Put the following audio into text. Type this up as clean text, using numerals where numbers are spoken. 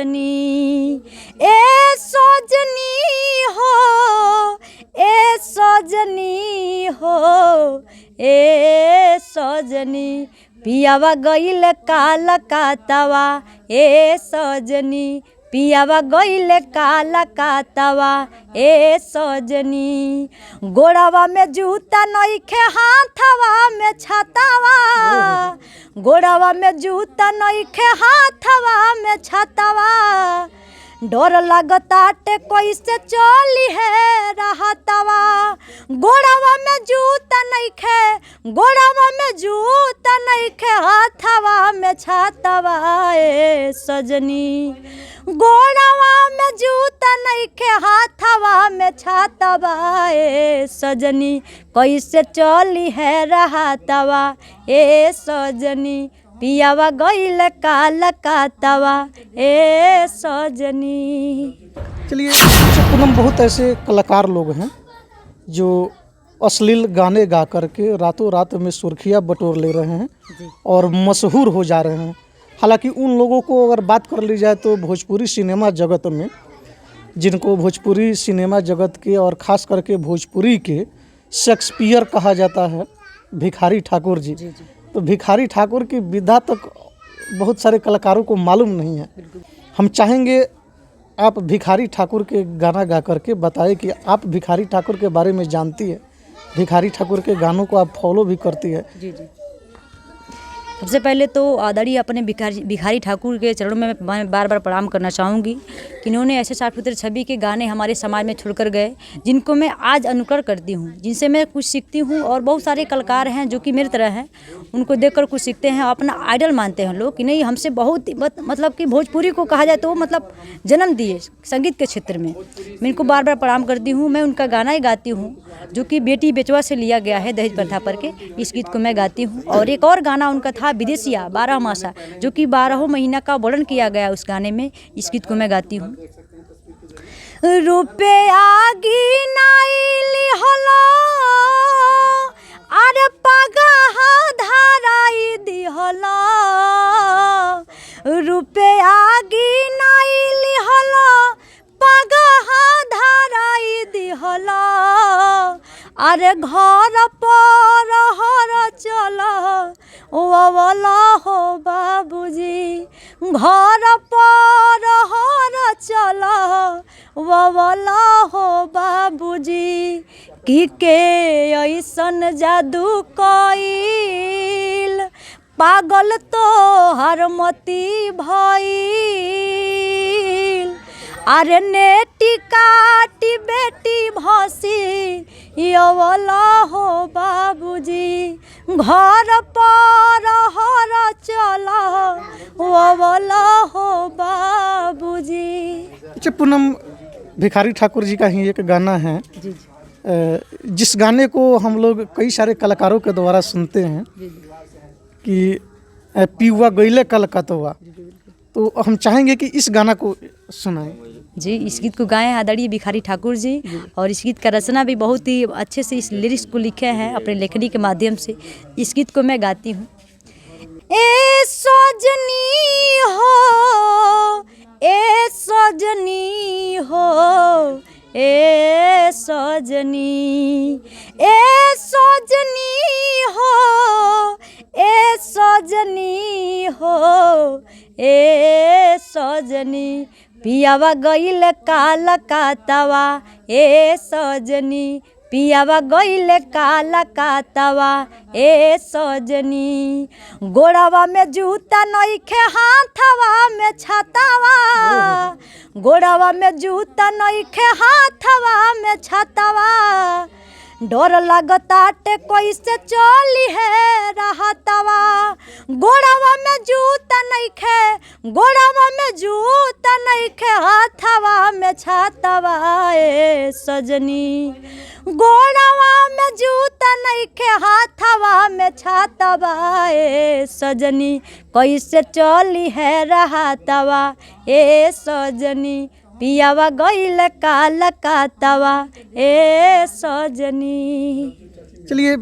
सजनी, ए सजनी हो, ए सजनी हो, ए सजनी, पियावा गइल काला कातवा, ए सजनी, पियावा गइल काला कातवा, ए सजनी, गोड़वा में जूता नइखे हाथवा में छातावा, गोड़वा में जूता नइखे हाथवा में छातावा, डर लगताटे कैसे चली है रहतवा, गोड़वा में जूता नइखे, गोड़वा में जूता नइखे हाथवा में छातावा, ए सजनी, गोड़वा में जूता नइखे हाथवा में छातावा, ए सजनी, कैसे चली है रहतवा, ए सजनी, पियावा गइल काला कातवा, ए सजनी। चलिए, पूनम, बहुत ऐसे कलाकार लोग हैं जो अश्लील गाने गा करके रातों रात में सुर्खियाँ बटोर ले रहे हैं और मशहूर हो जा रहे हैं। हालांकि उन लोगों को अगर बात कर ली जाए तो भोजपुरी सिनेमा जगत में, जिनको भोजपुरी सिनेमा जगत के और ख़ास करके भोजपुरी के शेक्सपियर कहा जाता है, भिखारी ठाकुर जी। तो भिखारी ठाकुर की विधा तक बहुत सारे कलाकारों को मालूम नहीं है। हम चाहेंगे आप भिखारी ठाकुर के गाना गा करके बताएं कि आप भिखारी ठाकुर के बारे में जानती है, भिखारी ठाकुर के गानों को आप फॉलो भी करती है। जी। सबसे पहले तो आदरणीय अपने भिखारी ठाकुर के चरणों में मैं बार बार प्रणाम करना चाहूँगी कि इन्होंने ऐसे साफ सुथरे छवि के गाने हमारे समाज में छोड़कर गए, जिनको मैं आज अनुकरण करती हूँ, जिनसे मैं कुछ सीखती हूँ। और बहुत सारे कलाकार हैं जो कि मेरी तरह हैं, उनको देखकर कुछ सीखते हैं, अपना आइडल मानते हैं लोग कि नहीं, हमसे बहुत मतलब कि भोजपुरी को कहा जाए तो मतलब जन्म दिए संगीत के क्षेत्र में। मैं इनको बार बार प्रणाम करती हूँ। मैं उनका गाना ही गाती हूँ जो कि बेटी बेचवा से लिया गया है, दहेज प्रथा पर के। इस गीत को मैं गाती हूँ। और एक और गाना उनका था विदेशिया 12 मासा, जो कि 12 महीना का वर्णन किया गया उस गाने में। इस गीत को मैं गाती हूँ। रुपया गिनाइली हलो, अरे पगहा धराई दिहलो, रुपया गिनाइली हलो, पगहा धराई दिहलो, अरे घर पर हर चलो वाला हो बाबूजी, घर पर हर चलो वाला हो बाबूजी, की के ऐसन जादू कइल, पागल तो हर मती भइल, अरे नेटी काटी बेटी भसी वाला हो बाबूजी, घर पर हर चलो वाला हो बाबूजी। अच्छा पूनम, भिखारी ठाकुर जी का ही एक गाना है जिस गाने को हम लोग कई सारे कलाकारों के द्वारा सुनते हैं कि पियुआ गइले कलकतवा, तो हम चाहेंगे कि इस गाना को सुनाएं। जी, इस गीत को गाए आदरणीय भिखारी ठाकुर जी। और इस गीत का रचना भी बहुत ही अच्छे से इस लिरिक्स को लिखे हैं अपने लेखनी के माध्यम से। इस गीत को मैं गाती हूँ। ए सजनी हो, ए सजनी हो, ए सजनी, ए सजनी हो, ए सजनी हो, ए सजनी, पियावा गइल काला कातवा, ए सजनी, पियावा गइल काला कातवा, ए सजनी, गोड़वा में जूता नइखे हाथवा में छातावा, गोड़वा में जूता नइखे हाथवा में छातावा, डर लगताटे कैसे चली है रहतवा, गोड़वा में जूता नइखे, गोड़वा में जूता नइखे हाथवा में छातावा, ए सजनी, गोड़वा में जूता नइखे हाथवा में छातावा, ए सजनी, कैसे चली है रहतवा, ए सजनी, पियावा गइल काला कातवा, ए सजनी। चलिए